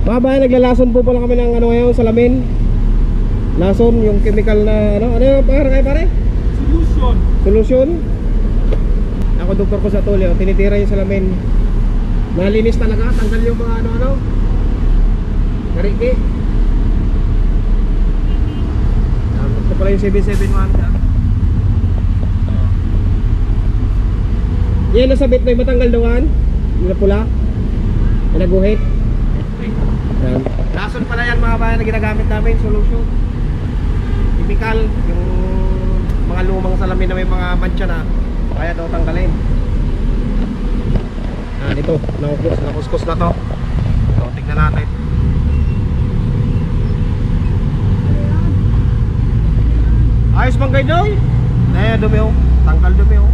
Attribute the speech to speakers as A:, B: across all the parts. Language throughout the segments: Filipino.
A: Mga bayan, naglalason po pala kami ng ano ngayon, salamin. Lason, yung chemical na ano yung pare? Solution. Ako doktor ko sa tuloy, tinitira yung salamin. Malinis talaga, tanggal yung mga ano kariki. Ito pala yung 771 dyan. Yan nasabit na yung matanggal doon. Yung pula. Yung naguhit. Yan. Lason pala yan mga bayan na ginagamit namin, solution. Chemical, yung mga lumang salamin na may mga mancha na kaya daw tanggalin. Dito, nakuskus na to. So, tignan natin. Ayos bang kayo doy? Dumi oh. Tanggal dumi oh.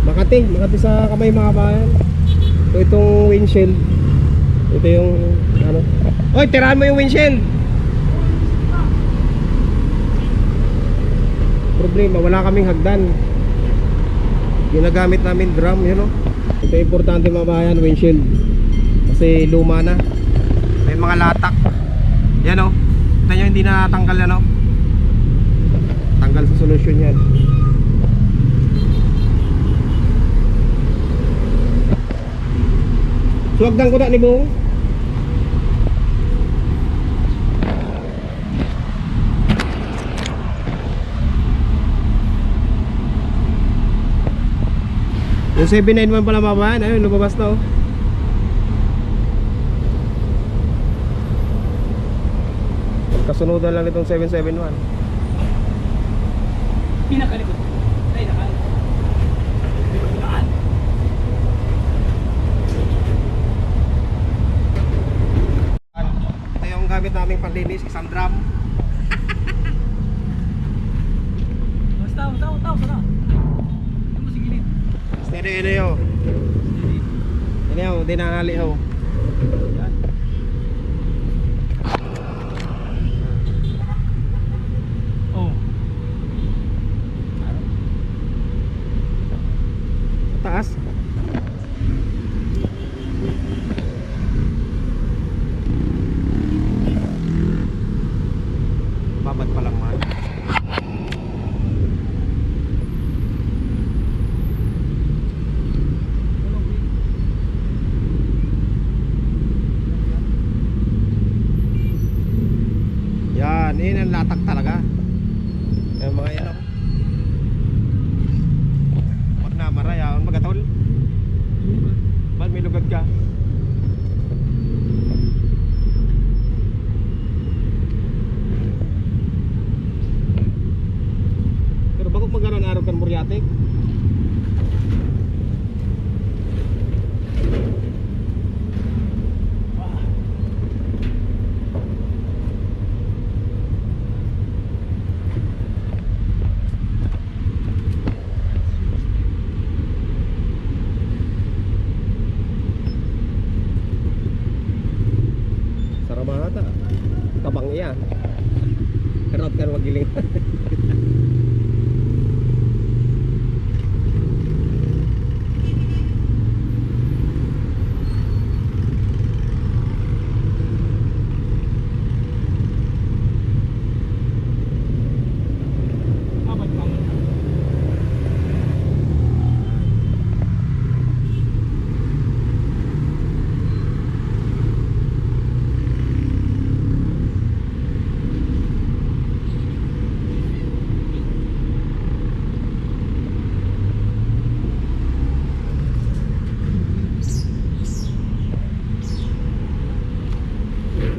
A: Makati sa kamay mga bayan. So, itong windshield. Ito yung ano. Oy, tirahan mo yung windshield. Problema, wala kaming hagdan. Ginagamit namin drum, yun o. Ito importante mga bayan, windshield. Kasi luma na. May mga latak. Yan o. Tignan nyo, hindi na tanggal yan o. Tanggal sa solusyon yan. Suwagdan ko na ni Bong. Yung 791 pala mabahan, ayun, lumabas na oh. Kasunodan lang itong 771.
B: Pinakalikod. Ay, nakalikod.
A: Ito yung gamit naming panlinis, isang drum.
B: Basta, sana. Ano mo sigilid?
A: Steady yun. Ini yun, di nangali yun.
B: Yan. Oh.
A: Taas. Babat pa lang man. Yan, yun ang latak talaga. Yung mga yan ako. Pag namaray, ang magatol. Ba't may lugad ka? Pero bakit magkaroon araw kan muryatik? Saramata. Kabang iya. Kerot kan magiling.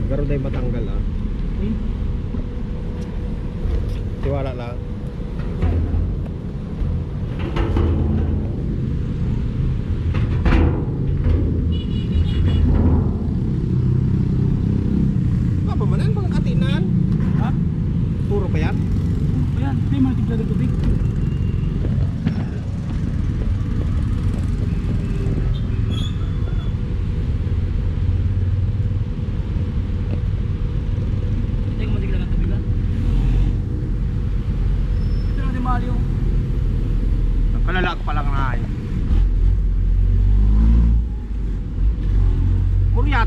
A: Pero dahil matanggal ah. Tiwala lang. Apa manan pang katinan?
B: Ha?
A: Puro pa yan?
B: Ayan, may mga tigla ng tubig. Tingnan mo tigla ng tubig ha?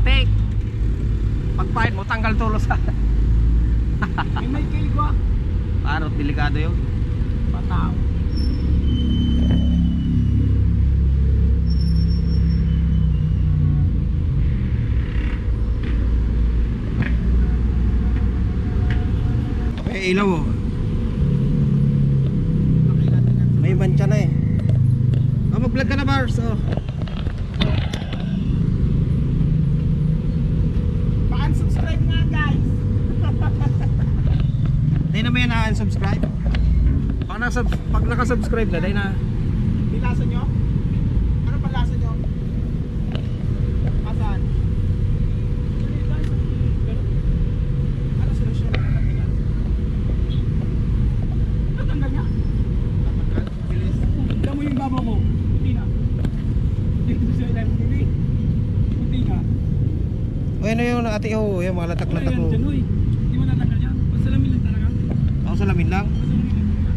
A: kalahati. Pagpahit mo, tanggal tulo sa
B: May kilig ko.
A: parang delikado yun.
B: Patao.
A: May ilaw oh. May mancha na eh. Oh, mag-vlog ka na, Bars. Oh.
B: Pa-unsubscribe nga guys.
A: Dahil na may na-unsubscribe. Pag nakasubscribe na, dahil na.
B: Nilasa nyo? Ano pa lasa nyo? Asan? Ano solusyon? Natanggal niya?
A: Tatanggal, bilis.
B: Alam mo yung baba mo? Puti na. Dito sa ilalim TV. Puti na.
A: O ano yung ate oh, yung mga latak-latak
B: Ano
A: mo.
B: yan dyan, uy? Hindi mo natanggal yan. Pasalamin lang talaga.
A: Ako salamin lang.
B: Pasalamin lang talaga.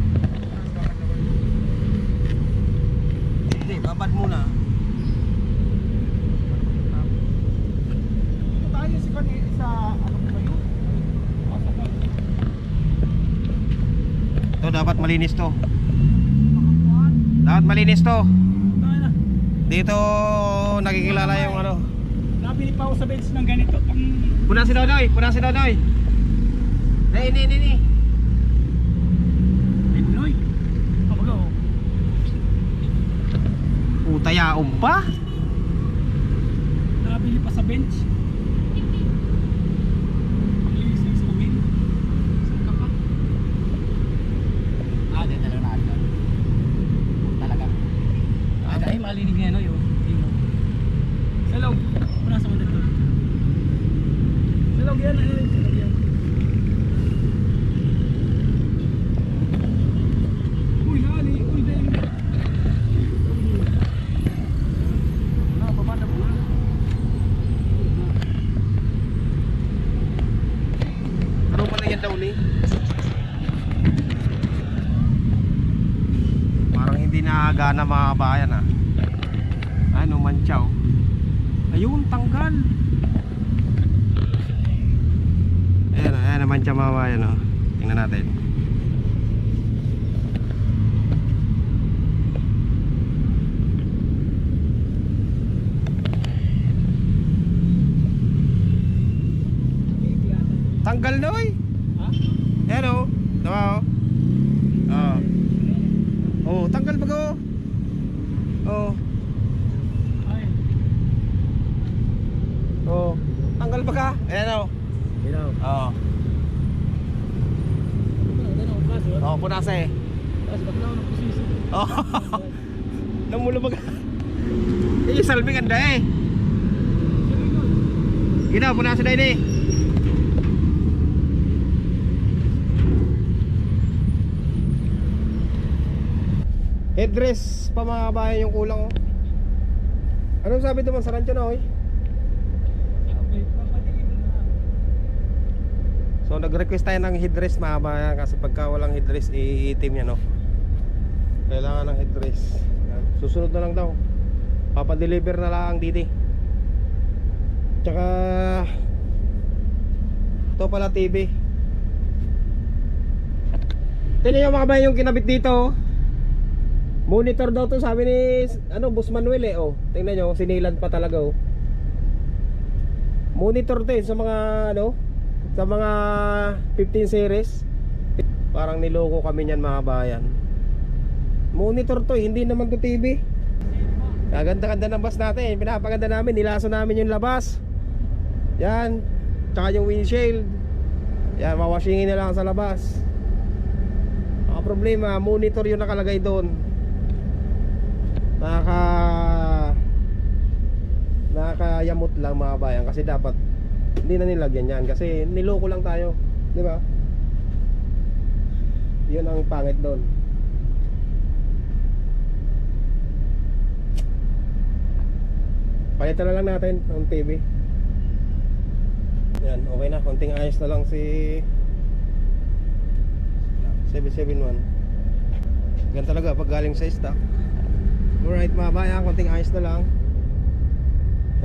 A: Hindi, babad muna.
B: Dito tayo si Kanye sa ano ba yun?
A: Ito dapat malinis to. Dapat malinis to.
B: Tayo na.
A: Dito nakikilala yung ano.
B: Nabili pa ako sa bench ng ganito.
A: Punan si Dodoy, punan si Dodoy. Ini.
B: Pinoy. Kapag ako.
A: Utayaon pa.
B: Nabili pa sa bench. Paglilis-lis kami. Saan ka pa? Dito talaga na agad. Talaga. Ay, malinig niya no yun. Sa loob. Muna sa mga doon. Sa loob yan. Sa loob yan. Uy, nani. Uy, dahil. Wala, pamada mo na.
A: Ano pa na yan daw ni? Parang hindi nakagana mga bayan ah. Ano manchaw. Ayun, tanggal. Ayan naman siya mga bayan oh. Tingnan natin. Tanggal na oy.
B: Ha?
A: Ayan oh. Tama oh. Oh. Oh, tanggal ba ko? Oh.
B: Ay.
A: Oh. Tanggal ba ka? Ayan oh.
B: Ilaw.
A: Oh.
B: Ganun, kaso.
A: Oh, punasa eh.
B: Kaso, bakit ako ng posisi?
A: Oh. Namulo ba ka? Eh, salmi ganda eh. Gina, punasa na ini. Headdress pa mga kabayan yung kulang oh. Anong sabi naman sa rancho na oy? So nag-request tayo ng headdress mga kabayan. Kasi pagka walang headdress iitim yan oh. Kailangan ng headdress. Yan. Susunod na lang daw. Papadeliver na lang dito. Tsaka ito pala TV. Tignan nyo mga kabayan yung kinabit dito oh. Monitor daw to sabi ni ano Boss Manuel eh oh. Tingnan nyo sinilan pa talaga oh. Monitor to eh sa mga ano sa mga 15 series. Parang niloko kami niyan mga bayan. Monitor to eh, hindi naman to TV. Kaganda-ganda ng bus natin, pinapaganda namin, nilaso namin yung labas. Yan, tsaka yung windshield. Yan, mawashingin na lang sa labas. Ang problema, monitor yung nakalagay doon. Nakakayamot lang mga bayan kasi dapat hindi na nilagyan yan kasi niloko lang tayo, di ba? Yun ang pangit doon. Palitan na lang natin ang TV. Yan, okay na, konting ayos na lang si 771. Gan talaga pag galing sa stock. Alright mga bayan, konting ayos na lang.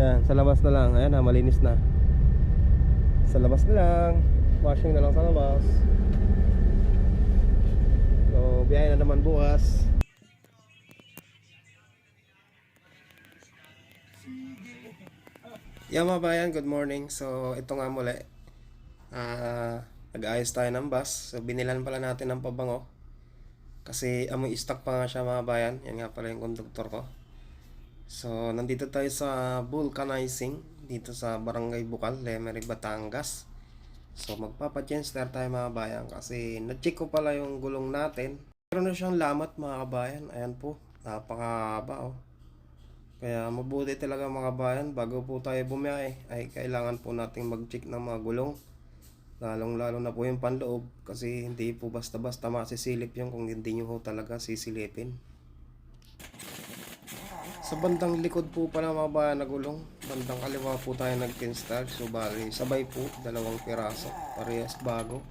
A: Yan, sa labas na lang. Ayan ha, malinis na. Sa labas na lang. Washing na lang sa labas. So, biyahe na naman bukas. Yeah mga bayan, good morning. So, ito nga muli. Nag-ayos tayo ng bus. So, binilan pala natin ng pabango. Kasi amoy stock pa nga siya mga bayan. Yan nga pala yung konduktor ko. So, nandito tayo sa vulcanizing. Dito sa Barangay Bukal, Lemery, Batangas. So, magpapa-change tayo mga bayan. Kasi na-check ko pala yung gulong natin. Meron na siyang lamat mga kabayan. Ayan po, napakahaba oh. Kaya mabuti talaga mga bayan, bago po tayo bumiyahe ay kailangan po nating mag-check ng mga gulong. Lalong-lalo na po yung panloob kasi hindi po basta-basta masisilip yung kung hindi nyo ho talaga sisilipin. Sa bandang likod po pala mga bayan na gulong, bandang kaliwa po tayo nag-install. So bali, sabay po, 2 piraso, parehas bago.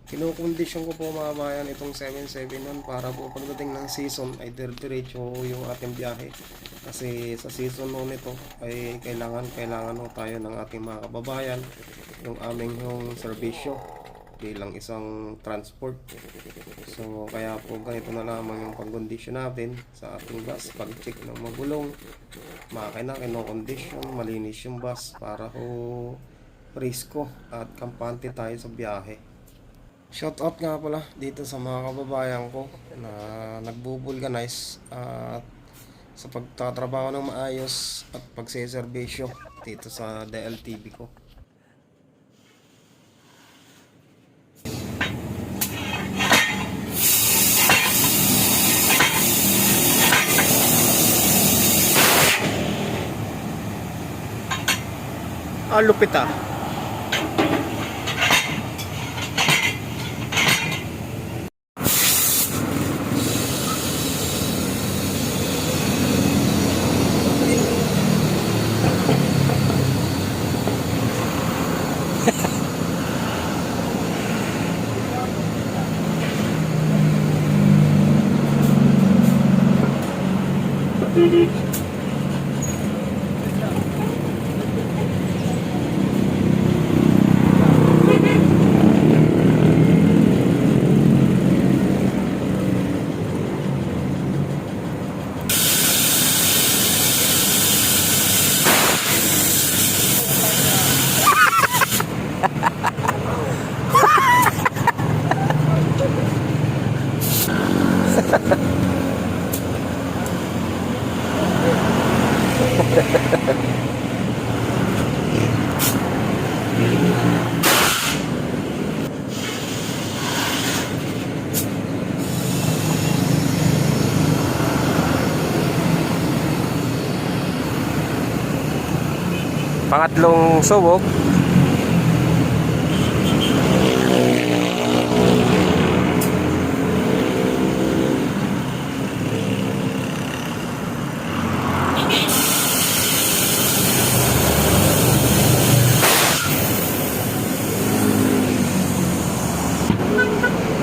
A: Kinukondisyon ko po mga bayan itong 771 para po pagdating ng season ay diretso yung ating biyahe. Kasi sa season noon ito ay kailangan ho tayo ng ating mga kababayan yung aming yung serbisyo bilang isang transport. So kaya po ganito na lamang yung pagkondisyon natin sa ating bus, pag-check ng magulong, makina, kinokondisyon, malinis yung bus para ho presko at kampante tayo sa biyahe. Shout out nga pala dito sa mga kababayan ko na nagbo-vulcanize at sa pagtatrabaho ng maayos at pagseserbisyo dito sa DLTV ko. Lupit ah. Pangatlong subok.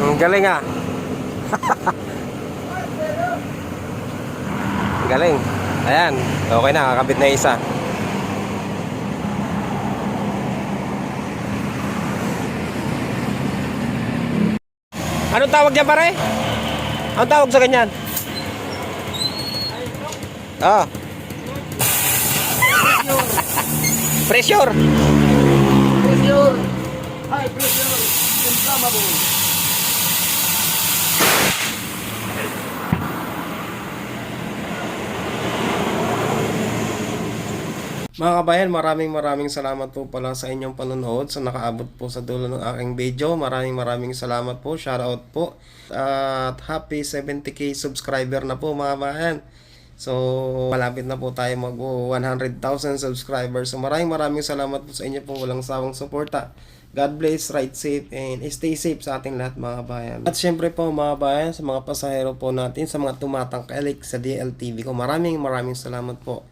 A: Ang galing ah. Ang galing. Ayan, okay na, kakabit na isa. Anong tawag niya pare? Anong tawag sa ganyan? Ah. Pressure.
B: Pressure. High pressure. Inflammable.
A: Mga kabayan, maraming salamat po pala sa inyong panonood, sa nakaabot po sa dulo ng aking video. Maraming salamat po, shoutout po. At happy 70k subscriber na po mga kabayan. So malapit na po tayo mag 100,000 subscribers. So maraming salamat po sa inyo pong walang sawang suporta. God bless, ride safe, and stay safe sa ating lahat mga kabayan. At syempre po mga kabayan, sa mga pasahero po natin, sa mga tumatangkilik sa DLTV ko, maraming salamat po.